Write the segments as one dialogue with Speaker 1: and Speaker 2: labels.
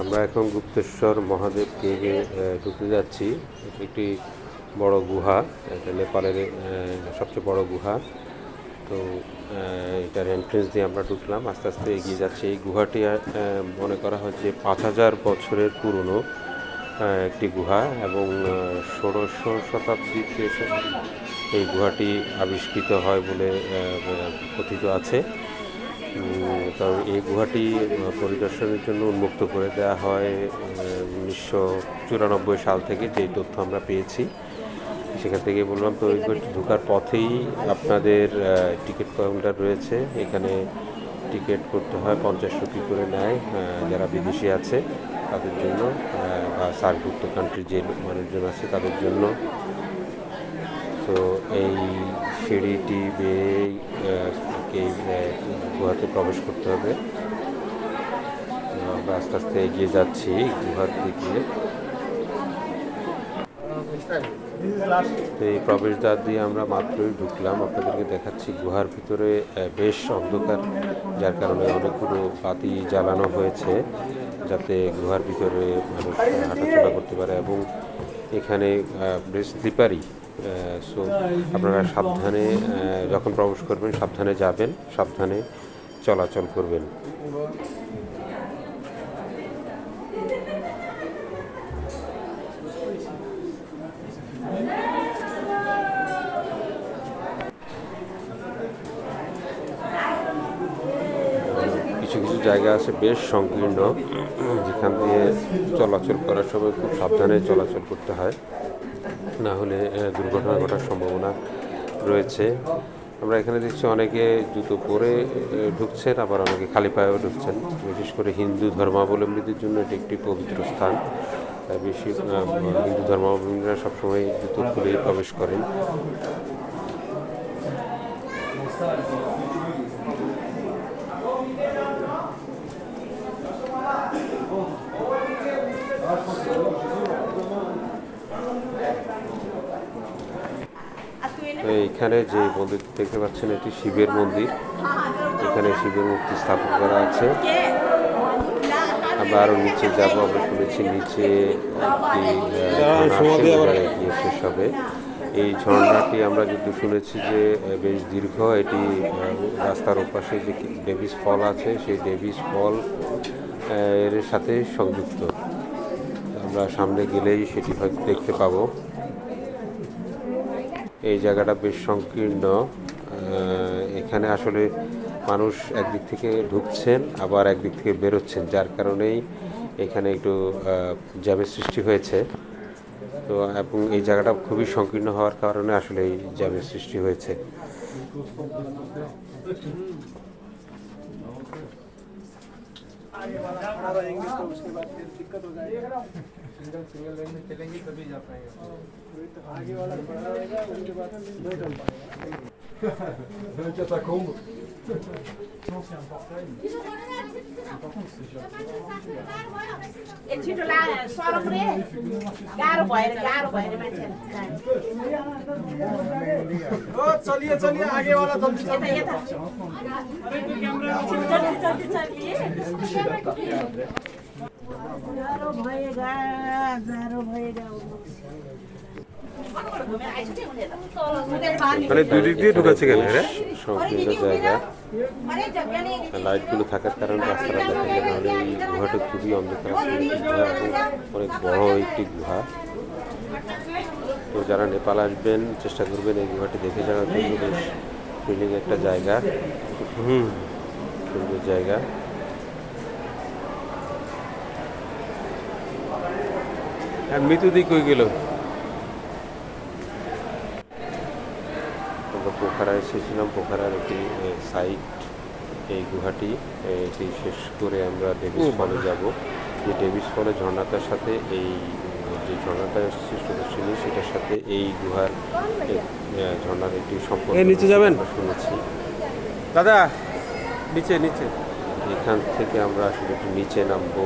Speaker 1: আমরা এখন গুপ্তেশ্বর মহাদেব কেভে ঢুকতে যাচ্ছি। এটি একটি বড় গুহা, এটা নেপালের সবচেয়ে বড় গুহা। তো এটার এন্ট্রেন্স দিয়ে আমরা ঢুকলাম, আস্তে আস্তে এগিয়ে যাচ্ছি। এই গুহাটি মনে করা হয় যে 5000 বছরের পুরনো একটি গুহা, এবং 16শো শতাব্দীতে এই গুহাটি আবিষ্কৃত হয় বলে কথিত আছে। তো এই গুহাটি পরিদর্শনের জন্য উন্মুক্ত করে দেওয়া হয় 1994 সাল থেকে, যেই তথ্য আমরা পেয়েছি। সেখান থেকে বললাম, তো ওই গুহাটি ঢোকার পথেই আপনাদের টিকিট কাউন্টার রয়েছে। এখানে টিকিট করতে হয়, 50 রুপি করে নেয় যারা বিদেশি আছে তাদের জন্য, বা সার্কভুক্ত কান্ট্রি যে মানুষজন আছে তাদের জন্য। তো এই সিঁড়িটি বেয়েই গুহাতে প্রবেশ করতে হবে। আমরা আস্তে আস্তে এগিয়ে যাচ্ছি গুহার দিকে। তো এই প্রবেশদ্বার দিয়ে আমরা মাত্রই ঢুকলাম। আপনাদেরকে দেখাচ্ছি গুহার ভিতরে বেশ অন্ধকার, যার কারণে অনেকগুলো বাতি জ্বালানো হয়েছে যাতে গুহার ভিতরে মানুষ হাঁটাচলা করতে পারে, এবং এখানে বেশ স্লিপারি। সো আপনারা সাবধানে যখন প্রবেশ করবেন সাবধানে যাবেন, সাবধানে চলাচল করবেন। কিছু কিছু জায়গা আছে বেশ সংকীর্ণ, যেখান দিয়ে চলাচল করার সময় খুব সাবধানে চলাচল করতে হয়, না হলে দুর্ঘটনা ঘটার সম্ভাবনা রয়েছে। আমরা এখানে দেখছি অনেকে জুতো পরে ঢুকছেন, আবার অনেকে খালি পায়েও ঢুকছেন। বিশেষ করে হিন্দু ধর্মাবলম্বীদের জন্য এটি একটি পবিত্র স্থান। বেশি হিন্দু ধর্মাবলম্বীরা সবসময় জুতো খুলেই প্রবেশ করেন। এইখানে যে মন্দির দেখতে পাচ্ছেন এটি শিবের মন্দির। এখানে শিবের মূর্তি স্থাপন করা আছে। আমরা আরও নিচে যাব। আমরা শুনেছি নিচে একটি শেষ হবে। এই ঝর্ণাটি আমরা যদি শুনেছি যে বেশ দীর্ঘ, এটি রাস্তার ওপাশে যে ডেভিস ফল আছে সেই ডেভিস ফল এর সাথে সংযুক্ত। আমরা সামনে গেলেই সেটি হয়তো দেখতে পাবো। এই জায়গাটা বেশ সংকীর্ণ। এখানে আসলে মানুষ একদিক থেকে ঢুকছেন, আবার একদিক থেকে বেরোচ্ছেন, যার কারণেই এখানে একটু জ্যামের সৃষ্টি হয়েছে। তো এবং এই জায়গাটা খুবই সংকীর্ণ হওয়ার কারণে আসলে এই জ্যামের সৃষ্টি হয়েছে। सिंगल लेन में चलेंगे तभी जा पाएंगे। आगे वाला खड़ा रहेगा, उसके बाद दो चल पाएंगे। Ça combe. Non, c'est un portail.
Speaker 2: Et tu te la sors après. Gare boire matin.
Speaker 3: Oh, चलिए चलिए आगे वाला जल्दी जल्दी।
Speaker 1: মানে দুই দিক দিয়ে ঢুকাচ্ছে কেন রে? সংকীর্ণ জায়গা, লাইটগুলো থাকার কারণে রাস্তাটা দেখা যায়, নাহলে এই গুহাটা খুবই অন্ধকার গুহা এবং অনেক বড় একটি গুহা। তো যারা নেপাল আসবেন চেষ্টা করবেন এই গুহাটি দেখে যাওয়ার জন্য। বেশ থ্রিলিং একটা জায়গা, সুন্দর জায়গা। আর মৃত্যু দিক হয়ে গেল। আমরা পোখারায় এসেছিলাম, পোখারার একটি সাইট এই গুহাটি। এটি শেষ করে আমরা ডেভিস ফলে যাব। যে ডেভিস ফলে ঝর্ণাটার সাথে এই যে ঝর্ণাটা সৃষ্টি সেটার সাথে এই গুহার ঝর্ণার একটি সম্পর্ক নিচে যাবেন শুনেছি। দাদা নিচে নিচে এখান থেকে আমরা আসলে একটু নিচে নামবো।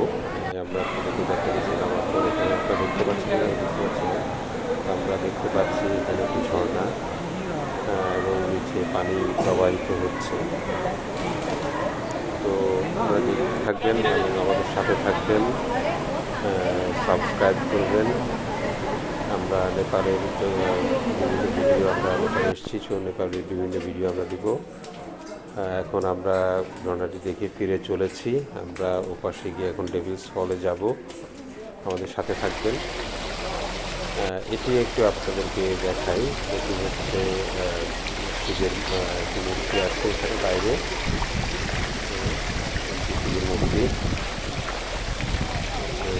Speaker 1: আমরা আপনাদেরকে দেখা নিচে নামার পর এখানে একটা দেখতে পাচ্ছি, আমরা দেখতে পাচ্ছি এখানে একটি ঝর্ণা এবং নিচে পানি প্রবাহিত হচ্ছে। তো আপনারা দেখতে থাকবেন এবং আমাদের সাথে থাকবেন, সাবস্ক্রাইব করবেন। আমরা নেপালের বিভিন্ন ভিডিও আমরা নেপালে এসেছি, সো নেপালের বিভিন্ন ভিডিও আমরা দিব। এখন আমরা ঝর্ণাটি দেখে ফিরে চলেছি। আমরা ওপাশে গিয়ে এখন ডেভিলস ফলে যাব, আমাদের সাথে থাকবেন। এটি একটু আপনাদেরকে দেখাই, এটি হচ্ছে শিবের একটি মূর্তি আছে এখানে বাইরে, শিবের মূর্তি।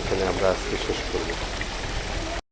Speaker 1: এখানে আমরা আজকে শেষ করব।